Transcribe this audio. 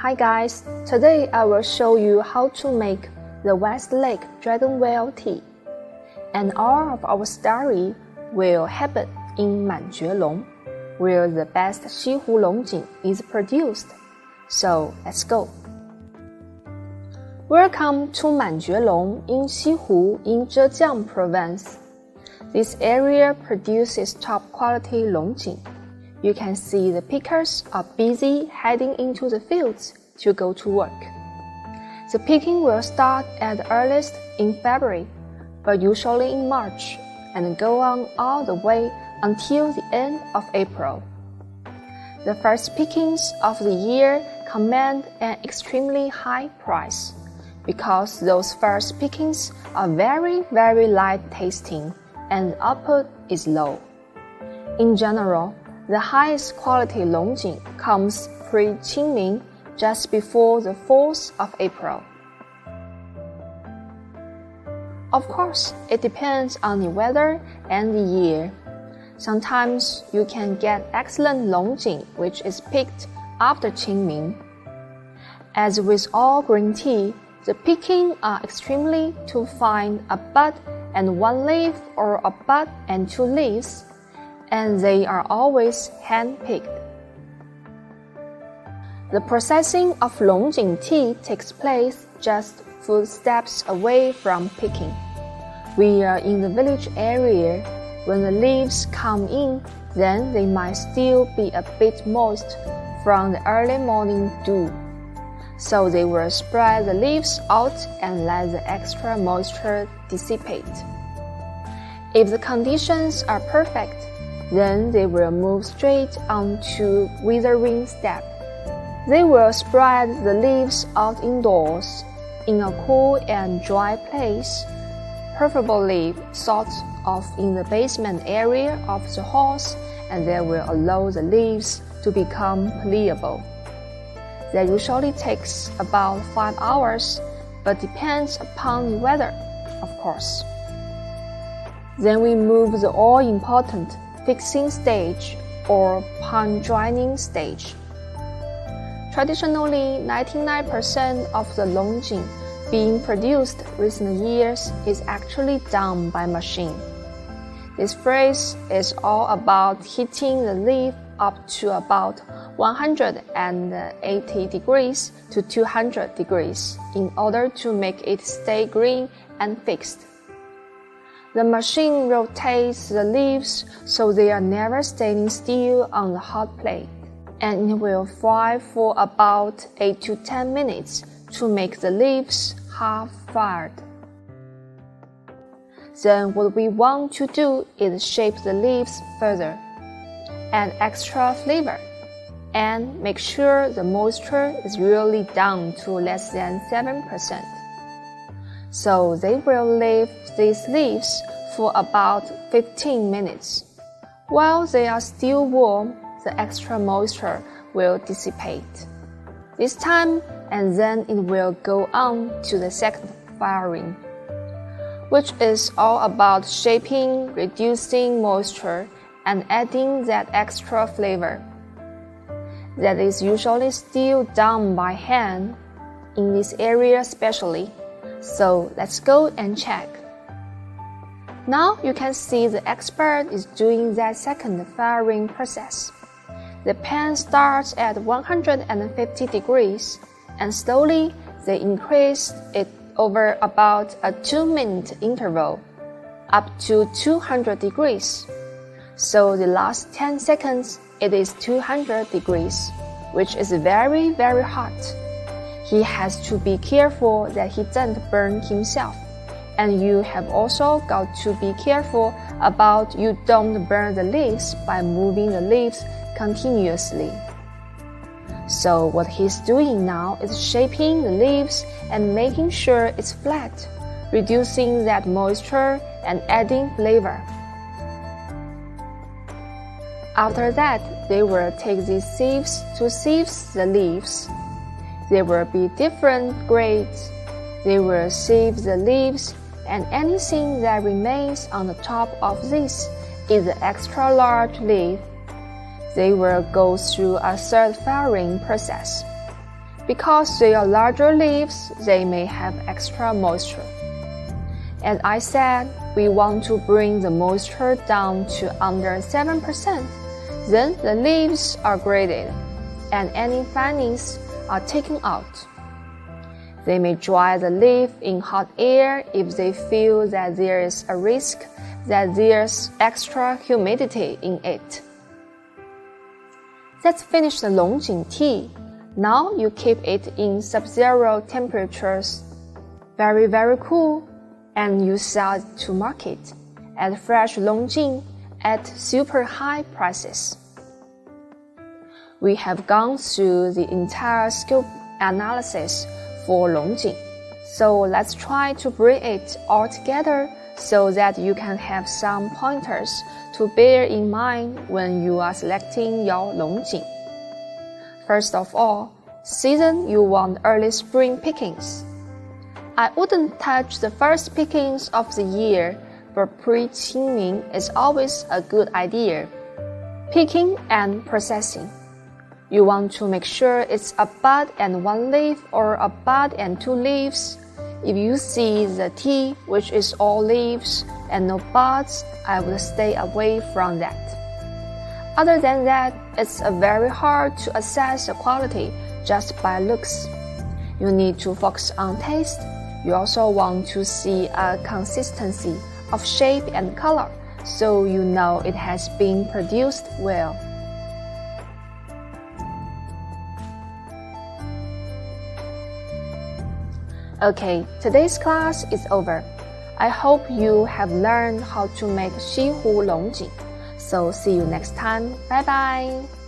Hi guys, today I will show you how to make the Westlake Dragon Well tea. And all of our story will happen in Manjue, where the best西湖龙井is produced. So let's go. Welcome to Manjue in Sihu in Zhejiang province. This area produces top quality Longjing. You can see the pickers are busy heading into the fields to go to work. The picking will start at the earliest in February, but usually in March, and go on all the way until the end of April. The first pickings of the year command an extremely high price, because those first pickings are very, very light tasting and the output is low. In general, the highest quality Longjing comes pre-Qingming, just before the 4th of April. Of course, it depends on the weather and the year. Sometimes you can get excellent Longjing which is picked after Qingming. As with all green tea, the picking are extremely to find a bud and one leaf or a bud and two leaves, and they are always hand-picked. The processing of Longjing tea takes place just few steps away from picking. We are in the village area. When the leaves come in, then they might still be a bit moist from the early morning dew. So they will spread the leaves out and let the extra moisture dissipate. If the conditions are perfect, then they will move straight on to withering step. They will spread the leaves out indoors, in a cool and dry place, preferably sort of in the basement area of the house, and they will allow the leaves to become pliable. That usually takes about 5 hours, but depends upon the weather, of course. Then we move the all-important fixing stage or pan-drying stage. Traditionally, 99% of the Longjing being produced recent years is actually done by machine. This phrase is all about heating the leaf up to about 180 degrees to 200 degrees in order to make it stay green and fixed. The machine rotates the leaves so they are never standing still on the hot plate, and it will fry for about 8 to 10 minutes to make the leaves half-fired. Then what we want to do is shape the leaves further, add extra flavor, and make sure the moisture is really down to less than 7%. So they will leave these leaves for about 15 minutes. While they are still warm, the extra moisture will dissipate. This time, and then it will go on to the second firing, which is all about shaping, reducing moisture, and adding that extra flavor. That is usually still done by hand, in this area especially. So let's go and check. Now you can see the expert is doing that second firing process. The pan starts at 150 degrees, and slowly they increase it over about a 2-minute interval, up to 200 degrees. So the last 10 seconds, it is 200 degrees, which is very, very hot. He has to be careful that he doesn't burn himself. And you have also got to be careful about you don't burn the leaves by moving the leaves continuously. So what he's doing now is shaping the leaves and making sure it's flat, reducing that moisture and adding flavor. After that, they will take these sieves to sieve the leaves. There will be different grades. They will sieve the leaves, and anything that remains on the top of this is the extra large leaf. They will go through a third firing process. Because they are larger leaves, they may have extra moisture. As I said, we want to bring the moisture down to under 7%. Then the leaves are graded, and any findings are taken out. They may dry the leaf in hot air if they feel that there is a risk that there's extra humidity in it. Let's finish the Longjing tea. Now you keep it in sub-zero temperatures, very cool, and you sell it to market at fresh Longjing at super high prices. We have gone through the entire scope analysis for Longjing, so let's try to bring it all together so that you can have some pointers to bear in mind when you are selecting your Longjing. First of all, season you want early spring pickings. I wouldn't touch the first pickings of the year, but pre-Qingming is always a good idea. Picking and processing. You want to make sure it's a bud and one leaf or a bud and two leaves. If you see the tea which is all leaves and no buds, I would stay away from that. Other than that, it's very hard to assess the quality just by looks. You need to focus on taste. You also want to see a consistency of shape and color, so you know it has been produced well. Okay, today's class is over. I hope you have learned how to make西湖龙井. So see you next time. Bye bye.